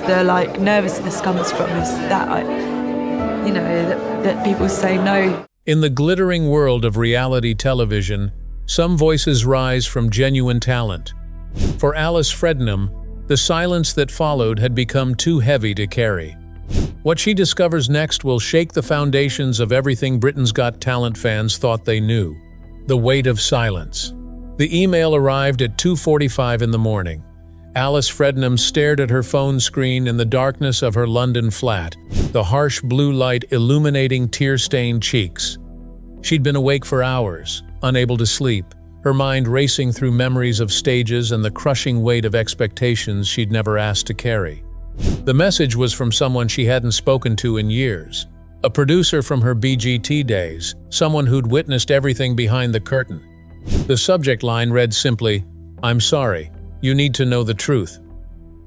the like nervousness comes from is that that people say no. In the glittering world of reality television, some voices rise from genuine talent. For Alice Fredenham, the silence that followed had become too heavy to carry. What she discovers next will shake the foundations of everything Britain's Got Talent fans thought they knew. The weight of silence. The email arrived at 2:45 in the morning. Alice Fredenham stared at her phone screen in the darkness of her London flat, the harsh blue light illuminating tear-stained cheeks. She'd been awake for hours, unable to sleep, her mind racing through memories of stages and the crushing weight of expectations she'd never asked to carry. The message was from someone she hadn't spoken to in years, a producer from her BGT days, someone who'd witnessed everything behind the curtain. The subject line read simply, "I'm sorry. You need to know the truth."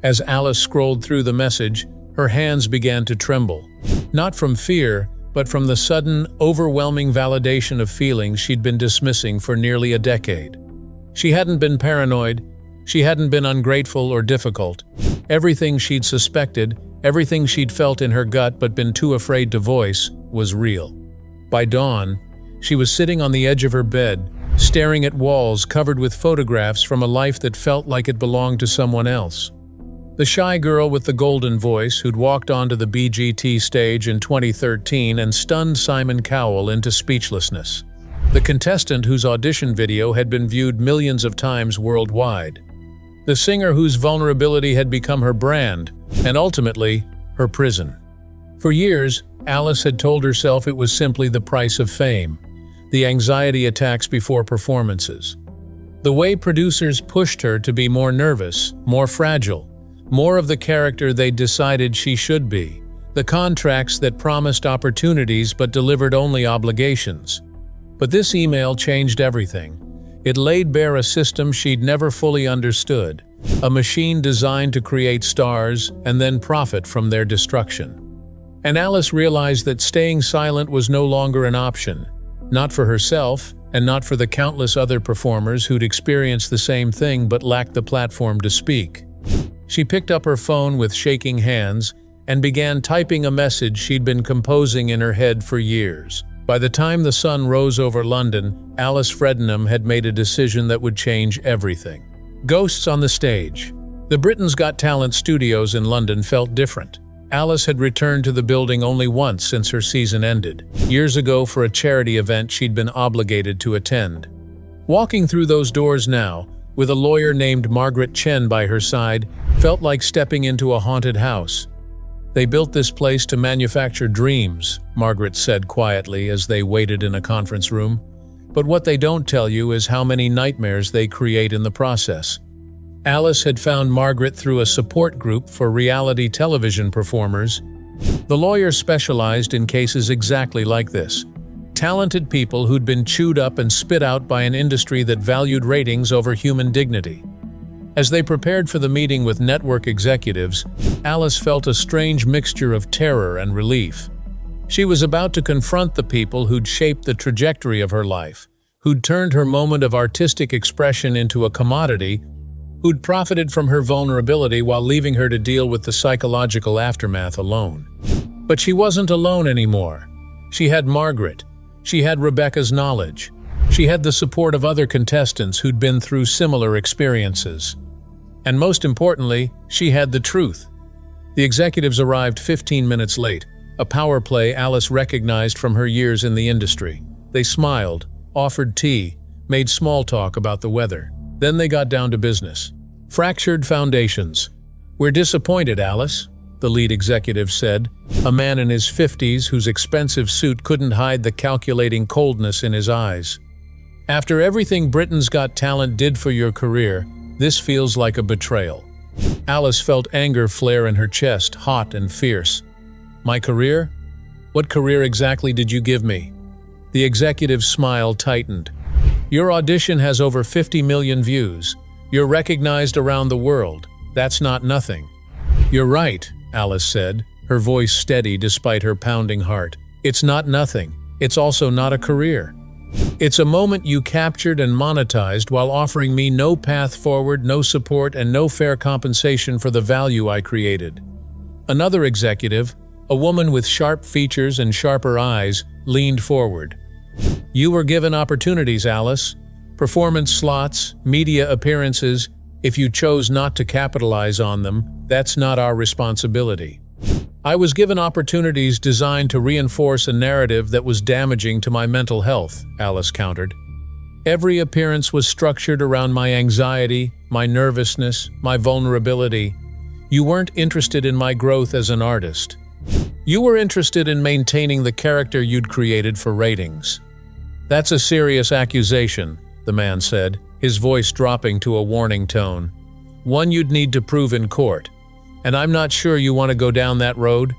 As Alice scrolled through the message, her hands began to tremble. Not from fear, but from the sudden, overwhelming validation of feelings she'd been dismissing for nearly a decade. She hadn't been paranoid. She hadn't been ungrateful or difficult. Everything she'd suspected, everything she'd felt in her gut but been too afraid to voice, was real. By dawn, she was sitting on the edge of her bed, staring at walls covered with photographs from a life that felt like it belonged to someone else. The shy girl with the golden voice who'd walked onto the BGT stage in 2013 and stunned Simon Cowell into speechlessness. The contestant whose audition video had been viewed millions of times worldwide. The singer whose vulnerability had become her brand, and ultimately, her prison. For years, Alice had told herself it was simply the price of fame, the anxiety attacks before performances. The way producers pushed her to be more nervous, more fragile, more of the character they decided she should be. The contracts that promised opportunities but delivered only obligations. But this email changed everything. It laid bare a system she'd never fully understood, a machine designed to create stars and then profit from their destruction. And Alice realized that staying silent was no longer an option, not for herself and not for the countless other performers who'd experienced the same thing but lacked the platform to speak. She picked up her phone with shaking hands and began typing a message she'd been composing in her head for years. By the time the sun rose over London, Alice Fredenham had made a decision that would change everything. Ghosts on the stage. The Britain's Got Talent studios in London felt different. Alice had returned to the building only once since her season ended, years ago for a charity event she'd been obligated to attend. Walking through those doors now, with a lawyer named Margaret Chen by her side, felt like stepping into a haunted house. "They built this place to manufacture dreams," Margaret said quietly as they waited in a conference room. "But what they don't tell you is how many nightmares they create in the process." Alice had found Margaret through a support group for reality television performers. The lawyer specialized in cases exactly like this. Talented people who'd been chewed up and spit out by an industry that valued ratings over human dignity. As they prepared for the meeting with network executives, Alice felt a strange mixture of terror and relief. She was about to confront the people who'd shaped the trajectory of her life, who'd turned her moment of artistic expression into a commodity, who'd profited from her vulnerability while leaving her to deal with the psychological aftermath alone. But she wasn't alone anymore. She had Margaret. She had Rebecca's knowledge. She had the support of other contestants who'd been through similar experiences. And most importantly, she had the truth. The executives arrived 15 minutes late, a power play Alice recognized from her years in the industry. They smiled, offered tea, made small talk about the weather. Then they got down to business. "Fractured foundations. We're disappointed, Alice," the lead executive said, a man in his 50s whose expensive suit couldn't hide the calculating coldness in his eyes. "After everything Britain's Got Talent did for your career, this feels like a betrayal." Alice felt anger flare in her chest, hot and fierce. "My career? What career exactly did you give me?" The executive's smile tightened. "Your audition has over 50 million views. You're recognized around the world. That's not nothing." "You're right," Alice said, her voice steady despite her pounding heart. "It's not nothing. It's also not a career. It's a moment you captured and monetized while offering me no path forward, no support, and no fair compensation for the value I created. Another executive, a woman with sharp features and sharper eyes, leaned forward. "You were given opportunities, Alice. Performance slots, media appearances. If you chose not to capitalize on them, that's not our responsibility." "I was given opportunities designed to reinforce a narrative that was damaging to my mental health," Alice countered. "Every appearance was structured around my anxiety, my nervousness, my vulnerability. You weren't interested in my growth as an artist. You were interested in maintaining the character you'd created for ratings." "That's a serious accusation," the man said, his voice dropping to a warning tone. "One you'd need to prove in court. And I'm not sure you want to go down that road.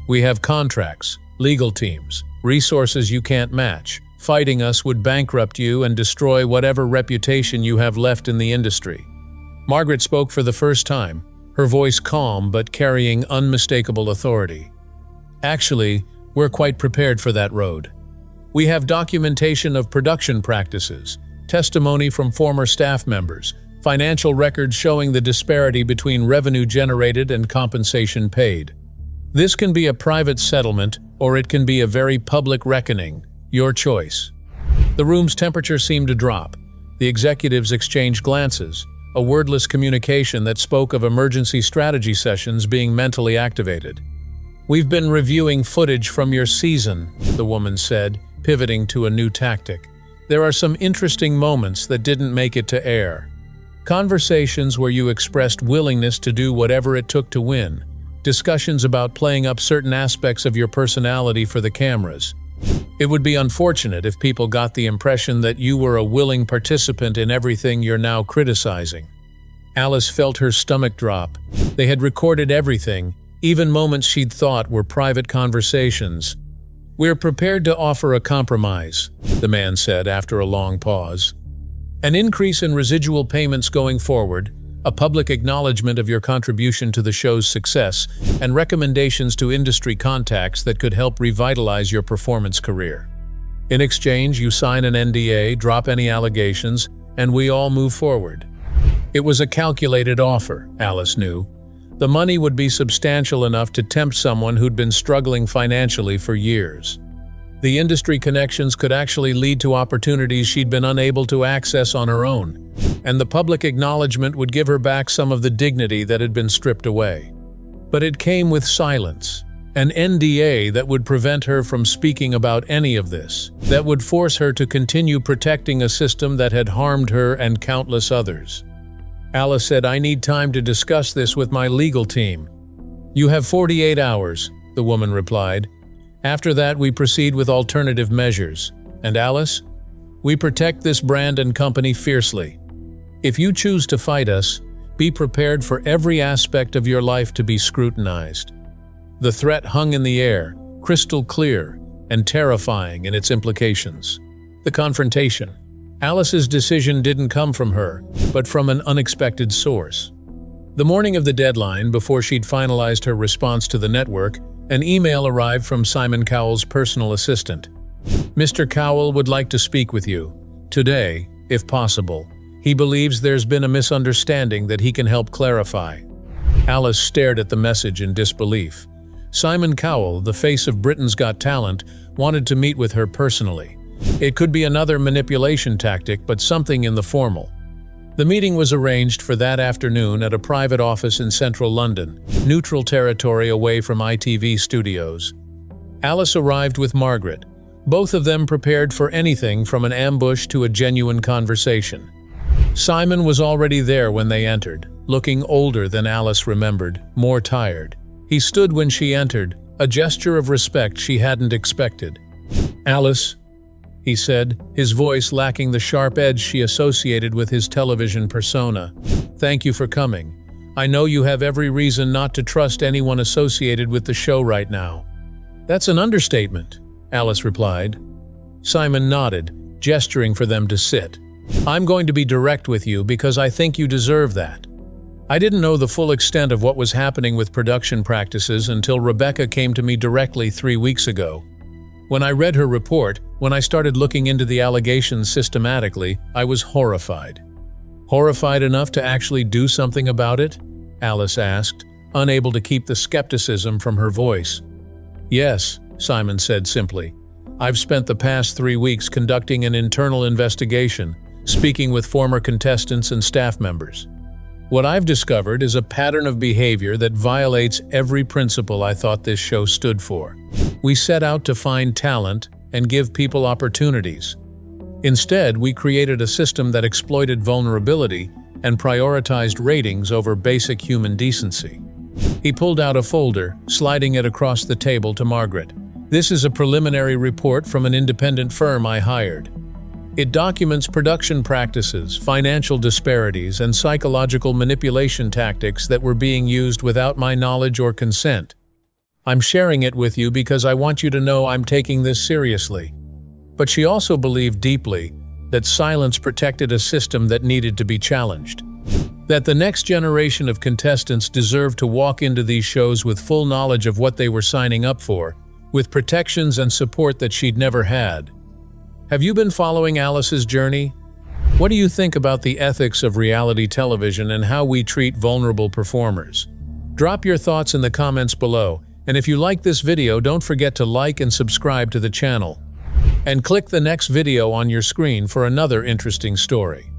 We have contracts, legal teams, resources you can't match. Fighting us would bankrupt you and destroy whatever reputation you have left in the industry." Margaret spoke for the first time, her voice calm but carrying unmistakable authority. "Actually, we're quite prepared for that road. We have documentation of production practices, testimony from former staff members, financial records showing the disparity between revenue generated and compensation paid. This can be a private settlement, or it can be a very public reckoning. Your choice." The room's temperature seemed to drop. The executives exchanged glances, a wordless communication that spoke of emergency strategy sessions being mentally activated. "We've been reviewing footage from your season," the woman said, pivoting to a new tactic. "There are some interesting moments that didn't make it to air. Conversations where you expressed willingness to do whatever it took to win. Discussions about playing up certain aspects of your personality for the cameras. It would be unfortunate if people got the impression that you were a willing participant in everything you're now criticizing." Alice felt her stomach drop. They had recorded everything, even moments she'd thought were private conversations. "We're prepared to offer a compromise," the man said after a long pause. "An increase in residual payments going forward, a public acknowledgement of your contribution to the show's success, and recommendations to industry contacts that could help revitalize your performance career. In exchange, you sign an NDA, drop any allegations, and we all move forward." It was a calculated offer, Alice knew. The money would be substantial enough to tempt someone who'd been struggling financially for years. The industry connections could actually lead to opportunities she'd been unable to access on her own, and the public acknowledgement would give her back some of the dignity that had been stripped away. But it came with silence, an NDA that would prevent her from speaking about any of this, that would force her to continue protecting a system that had harmed her and countless others. Alice said, "I need time to discuss this with my legal team." "You have 48 hours, the woman replied. "After that, we proceed with alternative measures. And Alice, we protect this brand and company fiercely. If you choose to fight us, be prepared for every aspect of your life to be scrutinized." The threat hung in the air, crystal clear and terrifying in its implications. The confrontation. Alice's decision didn't come from her, but from an unexpected source. The morning of the deadline, before she'd finalized her response to the network, an email arrived from Simon Cowell's personal assistant. "Mr. Cowell would like to speak with you. Today, if possible. He believes there's been a misunderstanding that he can help clarify." Alice stared at the message in disbelief. Simon Cowell, the face of Britain's Got Talent, wanted to meet with her personally. It could be another manipulation tactic, but something in the formal. The meeting was arranged for that afternoon at a private office in central London, neutral territory away from ITV studios. Alice arrived with Margaret, both of them prepared for anything from an ambush to a genuine conversation. Simon was already there when they entered, looking older than Alice remembered, more tired. He stood when she entered, a gesture of respect she hadn't expected. "Alice," he said, his voice lacking the sharp edge she associated with his television persona. "Thank you for coming. I know you have every reason not to trust anyone associated with the show right now." "That's an understatement," Alice replied. Simon nodded, gesturing for them to sit. "I'm going to be direct with you because I think you deserve that. I didn't know the full extent of what was happening with production practices until Rebecca came to me directly 3 weeks ago. When I read her report, when I started looking into the allegations systematically, I was horrified." "Horrified enough to actually do something about it?" Alice asked, unable to keep the skepticism from her voice. "Yes," Simon said simply. "I've spent the past 3 weeks conducting an internal investigation, speaking with former contestants and staff members. What I've discovered is a pattern of behavior that violates every principle I thought this show stood for. We set out to find talent and give people opportunities. Instead, we created a system that exploited vulnerability and prioritized ratings over basic human decency." He pulled out a folder, sliding it across the table to Margaret. "This is a preliminary report from an independent firm I hired. It documents production practices, financial disparities, and psychological manipulation tactics that were being used without my knowledge or consent. I'm sharing it with you because I want you to know I'm taking this seriously." But she also believed deeply that silence protected a system that needed to be challenged. That the next generation of contestants deserved to walk into these shows with full knowledge of what they were signing up for, with protections and support that she'd never had. Have you been following Alice's journey? What do you think about the ethics of reality television and how we treat vulnerable performers? Drop your thoughts in the comments below, and if you like this video, don't forget to like and subscribe to the channel. And click the next video on your screen for another interesting story.